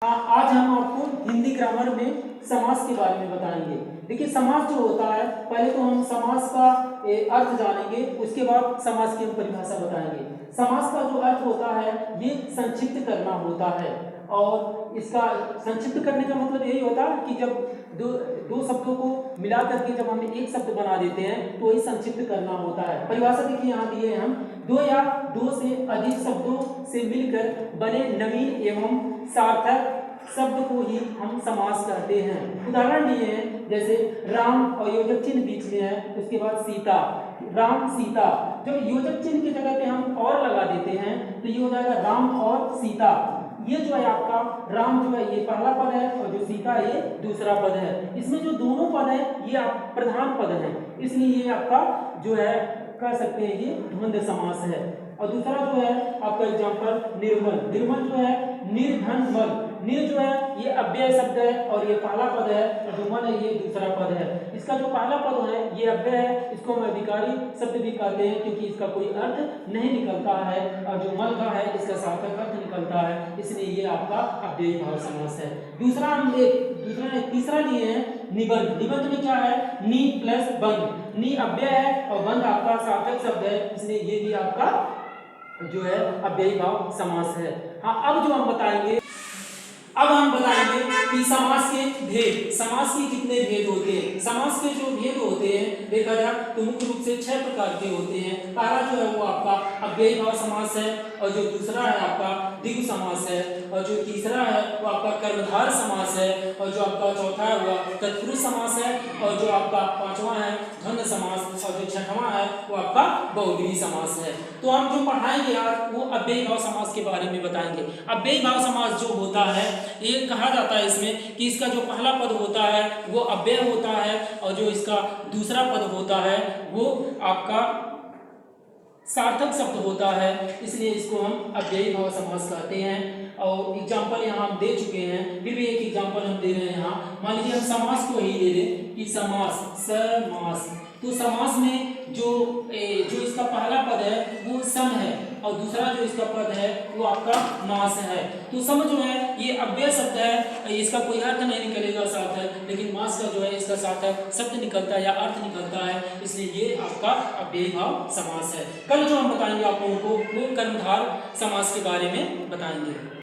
आज हम आपको हिंदी ग्रामर में समास के बारे में बताएंगे। देखिए, समास जो होता है, पहले तो हम समास का अर्थ जानेंगे, उसके बाद समास की हम परिभाषा बताएंगे। समास का जो अर्थ होता है, ये संक्षिप्त करना होता है, और इसका संक्षिप्त करने का मतलब यही होता है कि जब दो शब्दों को मिला करके जब हम एक शब्द बना देते हैं तो वही संक्षिप्त करना होता है। परिभाषा देखिए यहाँ दिए हैं हम, दो या दो से अधिक शब्दों से मिलकर बने नवीन एवं सार्थक शब्द को ही हम समास कहते हैं। उदाहरण दिए हैं, जैसे राम और योजक चिन्ह बीच में है, उसके बाद सीता, राम सीता। जब योजक चिन्ह की जगह पे हम और लगा देते हैं तो ये हो जाएगा राम और सीता। ये जो है आपका राम जो है ये पहला पद है, और जो सीता ये दूसरा पद है। इसमें जो दोनों पद है ये आप प्रधान पद है, इसलिए ये आपका जो है कह सकते हैं ये द्वंद्व समास है। और दूसरा जो है आपका एग्जांपल निर्मल। निर्मल जो है निर्धन मल, निर जो है ये अव्यय शब्द है और ये पहला पद है, और जो मल है ये दूसरा पद है। इसका जो पहला पद है ये अव्यय है, इसको हम अधिकारी शब्द भी कहते हैं क्योंकि इसका कोई अर्थ नहीं निकलता है, और जो मल का है इसका सार्थक अर्थ निकलता है, इसलिए ये आपका अव्ययी भाव समास है। दूसरा तीसरा लिए हैं निबंध। निबंध में क्या है, नि प्लस बंध। नि अव्यय है और बंध आपका सार्थक शब्द है, इसलिए ये भी आपका जो है अव्ययी भाव समास है। हाँ, अब जो हम बताएंगे, अब हम बताएंगे कि समास के भेद, समास के कितने भेद होते हैं। समास के जो भेद होते हैं देखा जाए तो मुख्य रूप से 6 प्रकार के होते हैं। पहला जो है वो आपका अव्ययी भाव समास है, और जो दूसरा है आपका द्विगु समास है, और जो तीसरा है वो आपका कर्मधार समास है, और जो आपका चौथा है वो तत्पुरुष समास है, और जो आपका पांचवा है द्वंद्व समास, और जो छठवां है वो आपका बहुव्रीहि समास है। तो हम जो पढ़ाएंगे आज वो अव्ययी भाव समास के बारे में बताएंगे। अव्ययी भाव समास जो होता है, ये कहा जाता है इसमें कि इसका जो पहला पद होता है वो अव्यय होता है, और जो इसका दूसरा पद होता है वो आपका सार्थक शब्द होता है, इसलिए इसको हम अव्ययी भाव समास कहते हैं। और एग्जाम्पल यहाँ हम दे चुके हैं, फिर भी एक एग्जाम्पल हम दे रहे हैं यहाँ। मान लीजिए हम समास को ही ले लें कि समास, समास। तो समास में जो इसका पहला पद है वो सम है, और दूसरा जो इसका पद है वो आपका मास है। तो सम जो है ये अव्यय शब्द है, इसका कोई अर्थ नहीं निकलेगा सार्थक, लेकिन मास का जो है इसका सार्थक शब्द निकलता है या अर्थ निकलता है, इसलिए ये आपका अव्ययी भाव समास है। कल जो हम बताएंगे आप लोगों को वो कर्मधार समास के बारे में बताएंगे।